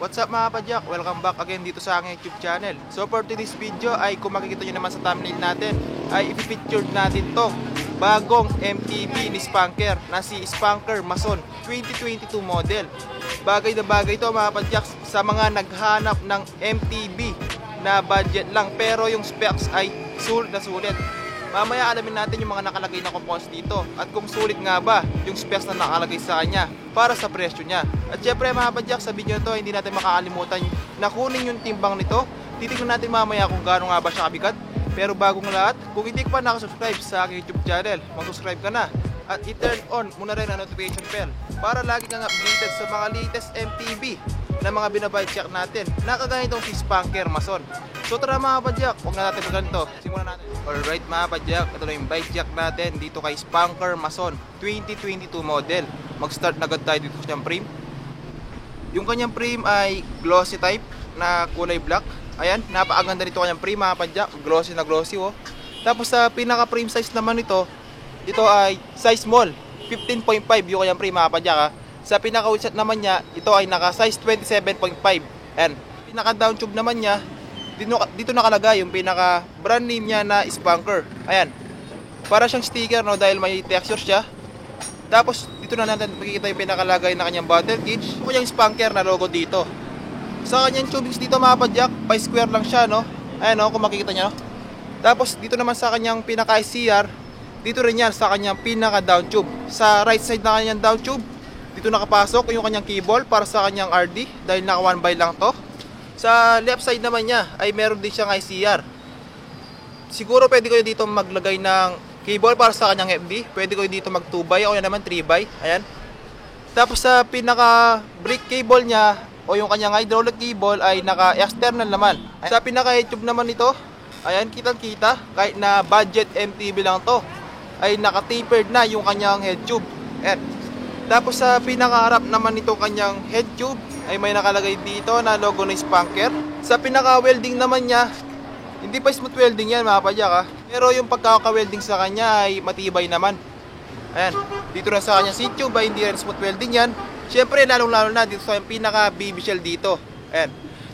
What's up mga padyak? Welcome back again dito sa aking YouTube channel. So for today's video ay kung makikita nyo naman sa thumbnail natin ay ipipictured natin to bagong MTB ni Spanker na si Spanker Mason 2022 model. Bagay na bagay to mga padyak sa mga naghanap ng MTB na budget lang pero yung specs ay sulit na sulit. Mamaya alamin natin yung mga nakalagay na components dito at kung sulit nga ba yung specs na nakalagay sa kanya para sa presyo niya. At syempre mga padyak, sa video to hindi natin makakalimutan na kunin yung timbang nito. Titignan natin mamaya kung gaano nga ba siya kabigat. Pero bagong lahat, kung hindi ka pa nakasubscribe sa aking YouTube channel, mag-subscribe ka na at i-turn on muna rin ang notification bell para lagi kang updated sa mga latest MTB na mga binabike check natin na kagaya itong si Spanker Mason. So tara mga padyak, huwag na natin magganito, simulan natin. Alright mga padyak, ito na yung bike check natin dito kay Spanker Mason 2022 model. Mag-start na agad tayo dito sa kanyang frame. Yung kanyang frame ay glossy type na kulay black. Ayan, napakaganda nito kanyang frame mga padyak, glossy na glossy oh. Tapos sa pinaka frame size naman nito, ito ay size small, 15.5 yung kanyang frame mga padyak ha. Sa pinaka wheelset naman niya, ito ay naka size 27.5. And pinaka down tube naman niya, dito nakalagay yung pinaka brand name niya na Spanker. Ayan. Para siyang sticker no dahil may texture siya. Tapos dito na natin makikita yung pinakalagay na kanyang bottle gauge. Ito yung Spanker na logo dito. Sa kanyang tubings dito mga padyak, by square lang siya no. Ayan no, kung makikita niyo. Tapos dito naman sa kanyang pinaka ICR, dito rin yan sa kanyang pinaka down tube. Sa right side na kanyang down tube, dito nakapasok yung kanyang cable para sa kanyang RD dahil naka 1x lang to. Sa left side naman niya ay meron din siyang ICR. Siguro pwede kayo dito maglagay ng cable para sa kanyang FD. Pwede kayo dito mag 2x o yan naman 3x. Ayan. Tapos sa pinaka brake cable niya o yung kanyang hydraulic cable ay naka external naman. Sa pinaka head tube naman ito, ayan, kitang kita kahit na budget MTB lang to ay naka tapered na yung kanyang head tube. Ayan. Tapos sa pinakaharap naman nito kanyang head tube ay may nakalagay dito na logo ng Spanker. Sa pinaka-welding naman niya, hindi pa smooth welding yan mga padyak ha. Pero yung pagkaka-welding sa kanya ay matibay naman. Ayan, dito na sa kanyang seat tube ay hindi rin smooth welding yan. Siyempre lalong-lalo na dito sa pinaka-baby shell dito. Ayan.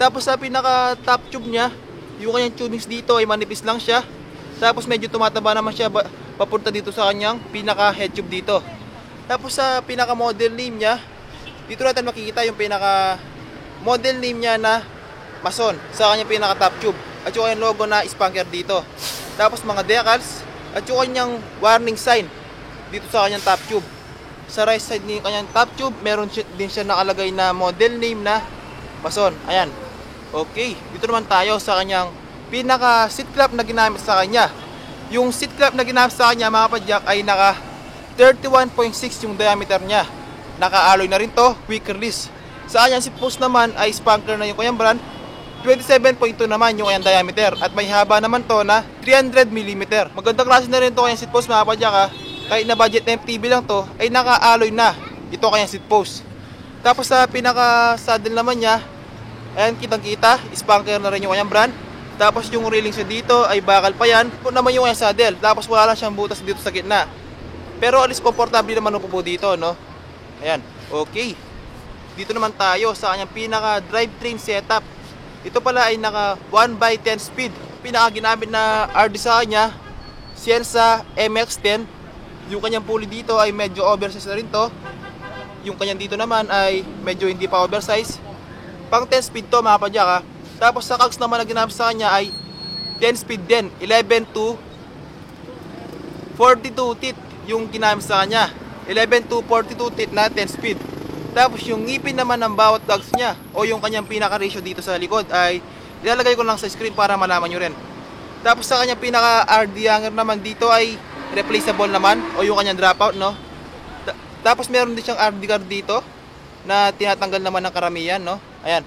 Tapos sa pinaka-top tube niya, yung kanyang tubings dito ay manipis lang siya. Tapos medyo tumataba naman siya papunta dito sa kanyang pinaka-head tube dito. Tapos sa pinaka-model name niya, dito natin makikita yung pinaka-model name niya na Mason sa kanyang pinaka-top tube. At yung kanyang logo na Spanker dito. Tapos mga decals at yung kanyang warning sign dito sa kanyang top tube. Sa right side ng kanyang top tube, meron din siya nakalagay na model name na Mason. Ayan. Okay, dito naman tayo sa kanyang pinaka-seat clamp na ginamit sa kanya. Yung seat clamp na ginamit sa kanya mga padyak ay naka 31.6 yung diameter niya. Naka-alloy na rin to, quick release. Sa kanyang seat post naman ay Spanker na yung kanyang brand. 27.2 naman yung kanyang diameter. At may haba naman to na 300mm. Magandang klase na rin to kanyang seat post mga padyak ha. Kahit na budget MTB lang to, ay naka-alloy na ito kanyang seat post. Tapos sa pinaka-saddle naman niya, ayan, kitang-kita, Spanker na rin yung kanyang brand. Tapos yung railings niya dito ay bakal pa yan. Ito naman yung kanyang saddle. Tapos wala lang siyang butas dito sa gitna. Pero at least komportable naman upo dito, no? Ayan, okay. Dito naman tayo sa kanyang pinaka drivetrain setup. Ito pala ay naka 1x10 speed. Pinaka ginamit na RD sa kanya, Cienza MX-10. Yung kanyang pulley dito ay medyo oversize na rin to. Yung kanyang dito naman ay medyo hindi pa oversize. Pang 10 speed to mga padyak ha. Tapos sa cogs naman na ginamit sa kanya ay 10 speed din, 11 to 42 teeth yung ginamit sa kanya. 11 to 42 teeth na 10 speed. Tapos yung ngipin naman ng bawat cogs niya o yung kanyang pinaka ratio dito sa likod ay ilalagay ko lang sa screen para malaman nyo rin. Tapos sa kanyang pinaka RD hanger naman dito ay replaceable naman o yung kanyang dropout no. Tapos meron din siyang RD guard dito na tinatanggal naman ng karamihan no. Ayan.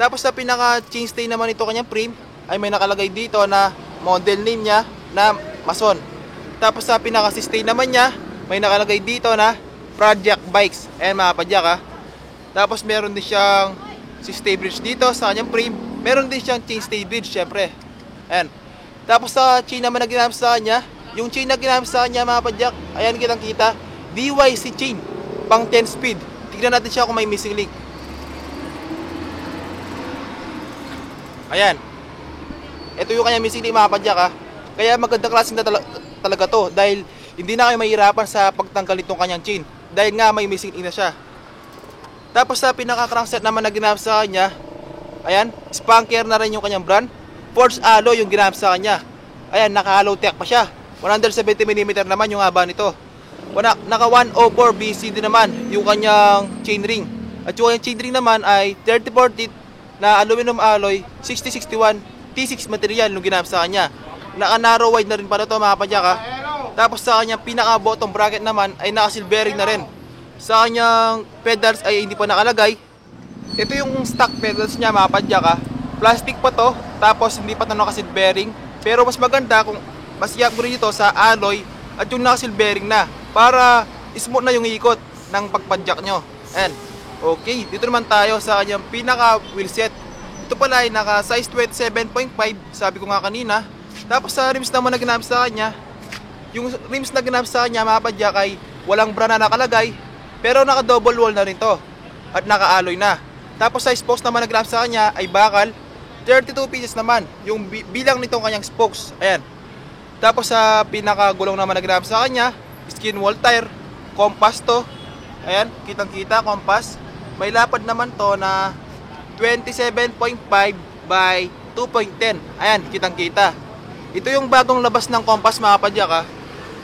Tapos sa pinaka chainstay naman ito kanyang frame ay may nakalagay dito na model name niya na Mason. Tapos sa pinaka stay naman niya may nakalagay dito na Project Bikes. Ayan mga padyak ha. Tapos meron din siyang stay bridge dito sa kanyang frame. Meron din siyang chainstay bridge syempre. Ayan. Tapos sa chain naman na ginamit sa kanya, yung chain na ginamit sa kanya mga padyak, ayan kitang kita, DYC chain pang 10 speed. Tignan natin siya kung may missing link. Ayan. Ito yung kanya missing link mga kapadyak ha. Kaya magandang klase na talaga to dahil hindi na kayo mahirapan sa pagtanggal nitong kanyang chain dahil nga may missing link na siya. Tapos sa pinaka-crankset naman na ginamit sa kanya, ayan, Spanker na rin yung kanyang brand. Forged alloy yung ginamit sa kanya. Ayan, naka-hollow tech pa siya. 170mm naman yung haba nito. Naka 104 BCD naman yung kanyang chainring. At yung kanyang chainring naman ay 3040 na aluminum alloy 6061 T6 material yung ginamit sa kanya. Naka narrow wide na rin pala ito mga kapadyak ha. Tapos sa kanyang pinaka bottom bracket naman ay naka silvering na rin. Sa kanyang pedals ay hindi pa nakalagay. Ito yung stock pedals niya mga kapadyak ha. Plastic pa to, tapos hindi pa ito naka silvering. Pero mas maganda kung mas iyak mo rin ito sa alloy at yung naka silvering na para smooth na yung ikot ng pagpadyak nyo. And okay, dito naman tayo sa kanyang pinaka wheelset. Ito pala ay naka size 27.5, sabi ko nga kanina. Tapos sa rims naman na ginamit sa kanya, yung rims na ginamit sa kanya mga kapadyak ay walang bra na nakalagay, pero naka double wall na rin to at naka alloy na. Tapos sa spokes naman na ginamit sa kanya ay bakal 32 pieces naman yung bilang nitong kanyang spokes. Ayan. Tapos sa pinaka gulong naman na ginamit sa kanya, skin wall tire, compass to. Ayan, kitang kita compass. May lapad naman to na 27.5 by 2.10. Ayan, kitang kita. Ito yung bagong labas ng compass mga kapadyak ha.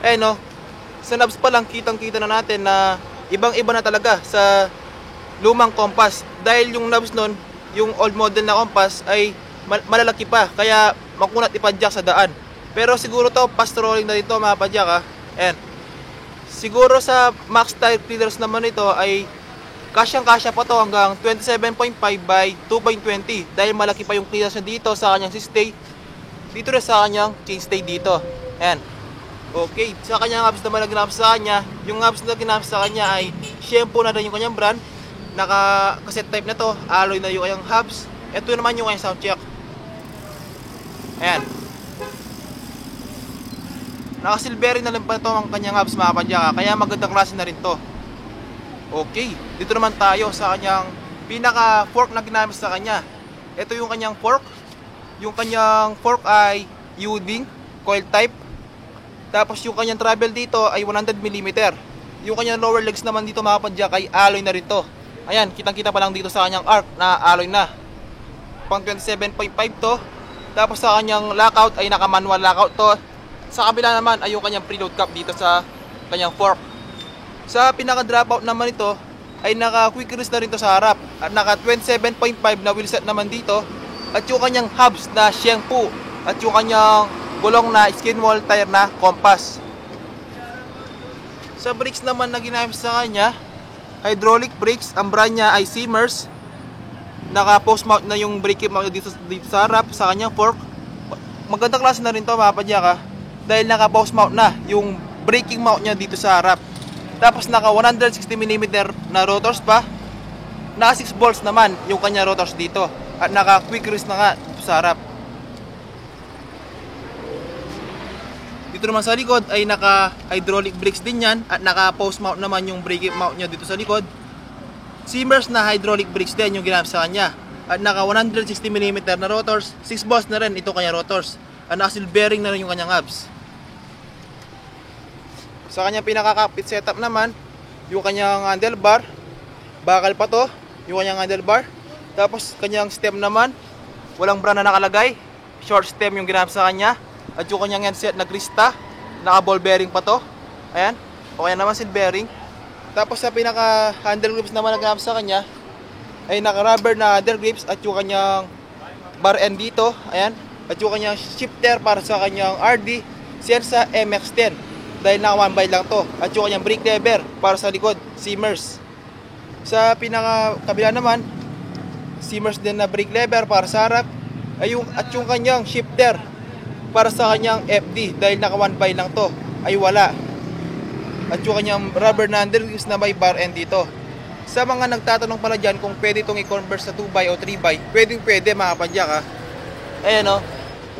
Ayan no, sa knobs pa lang kitang kita na natin na ibang iba na talaga sa lumang compass. Dahil yung knobs nun, yung old model na compass ay malalaki pa, kaya makunat ipadyak sa daan. Pero siguro to fast rolling na dito mga kapadyak ha. Ayan. Siguro sa max tire clearance naman ito ay kasyang-kasya pa to hanggang 27.5 by 2.20 dahil malaki pa yung clearance niya dito sa kanyang stay. Dito rin sa kanyang chainstay dito. Ayan. Okay, sa kanyang hubs naman na ginamit sa kanya, yung hubs na ginamit sa kanya ay shampoo na rin yung kanyang brand. Naka-cassette type na to, alloy na yung kanyang hubs. Ito naman yung kanyang sound check. Ayan. Naka-silvering na rin pa ito ang kanyang hubs mga kapadyak, kaya magandang klase na rin to. Okay, dito naman tayo sa kanyang pinaka fork na ginamit sa kanya. Ito yung kanyang fork. Yung kanyang fork ay U-ding coil type. Tapos yung kanyang travel dito ay 100mm. Yung kanyang lower legs naman dito mga kapadyak ay alloy na rin to. Ayan, kitang-kita pa lang dito sa kanyang arc na alloy na. Pang 27.5 to. Tapos sa kanyang lockout ay naka-manual lockout to. Sa kabila naman ay yung kanyang preload cap dito sa kanyang fork. Sa pinaka-dropout naman ito ay naka-quick release na rin to sa harap. At naka 27.5 na wheelset naman dito. At yung kanyang hubs na shampoo. At yung kanyang gulong na skin wall tire na compass. Sa brakes naman na ginamit sa kanya, hydraulic brakes. Ang brand niya ay Simmers. Naka post mount na yung brake mount dito sa harap sa kanyang fork. Magandang klase na rin to mga kapadyak ha. Dahil naka post mount na yung braking mount niya dito sa harap. Tapos naka 160mm na rotors pa. Naka 6 bolts naman yung kanya rotors dito. At naka quick release na nga sa harap. Dito naman sa likod ay naka hydraulic brakes din yan. At naka post mount naman yung brake mount niya dito sa likod. Simmers na hydraulic brakes din yung ginamit sa kanya. At naka 160mm na rotors. 6 bolts na rin ito kanya rotors. At naka silvering na rin yung kanyang hubs. Sa kanyang pinaka-cockpit setup naman, yung kanyang handlebar, bakal pa to, yung kanyang handlebar. Tapos kanyang stem naman, walang bra na nakalagay, short stem yung ginamit sa kanya. At yung kanyang handset na Krista, naka ball bearing pa to. Ayan, o kaya naman seal bearing. Tapos sa pinaka-handle grips naman na ginamit sa kanya, ay naka rubber na handle grips at yung kanyang bar end dito. Ayan, at yung kanyang shifter para sa kanyang RD Sensa MX-10. Dahil naka 1 by lang to. At yung kanyang brake lever para sa likod, Simmers. Sa pinaka-kabila naman, Simmers din na brake lever para sa harap. At yung kanyang shifter para sa kanyang FD. Dahil naka 1 by lang to, ay wala. At yung kanyang rubber na handle grips na may bar end dito. Sa mga nagtatanong pala dyan kung pwede itong i-convert sa 2 by o 3 by, pwede mga kapadyak ha. Ayan o,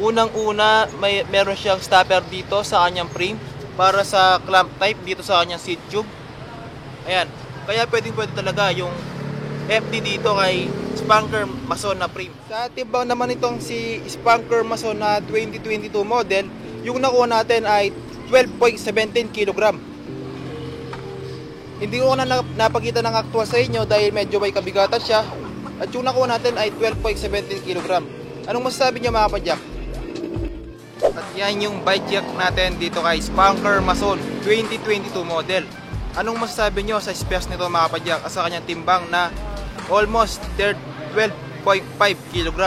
unang-una meron siyang stopper dito sa kanyang frame para sa clamp type dito sa kanyang seat tube. Ayan, kaya pwede talaga yung FD dito kay Spanker Mason na frame. Sa timbang naman itong si Spanker Mason na 2022 model, yung nakuha natin ay 12.17 kg. Hindi ko na napakita ng actual sa inyo dahil medyo may kabigatan siya. At yung nakuha natin ay 12.17 kg. Anong masasabi niyo mga kapadyak? At yan yung bike jack natin dito kay Spanker Mason 2022 model. Anong masasabi nyo sa spares nito mga kapadyak at sa kanyang timbang na almost 12.5 kg?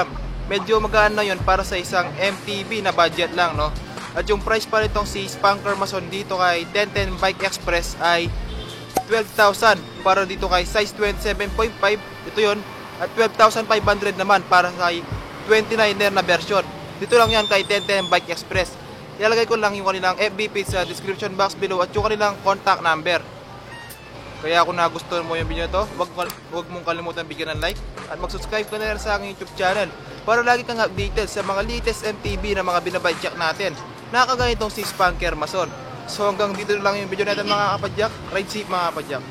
Medyo magaan na yun para sa isang MTB na budget lang, no? At yung price pa nitong si Spanker Mason dito kay 1010 Bike Express ay 12,000 para dito kay size 27.5. Ito yun. At 12,500 naman para sa 29er na version. Dito lang yan kay 1010 Bike Express. Ilalagay ko lang yung kanilang FB page sa description box below at yung kanilang contact number. Kaya kung nagustuhan mo yung video to, huwag mong kalimutan bigyan ng like at mag-subscribe ka na rin sa aking YouTube channel para lagi kang updated sa mga latest MTB na mga binabike check natin na kagaya itong si Spanker Mason. So hanggang dito lang yung video natin mga kapadyak. Ride safe mga kapadyak.